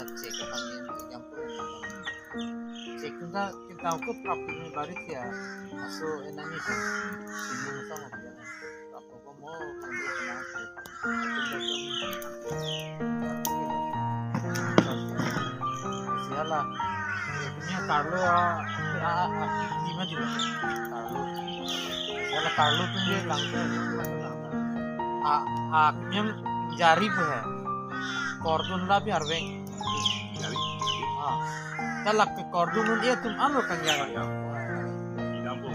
cek kami nyampur cek kita aku propernya balik ya masuk enaknya sih ini sama dia apa kamu ambil sialah punya Carlo gimana juga Carlo sialah Carlo tuh dia langsung akhirnya jari ya kordon lah biar beng Jari. talak ke kordon dia tuh anu kan jalan Di kampung.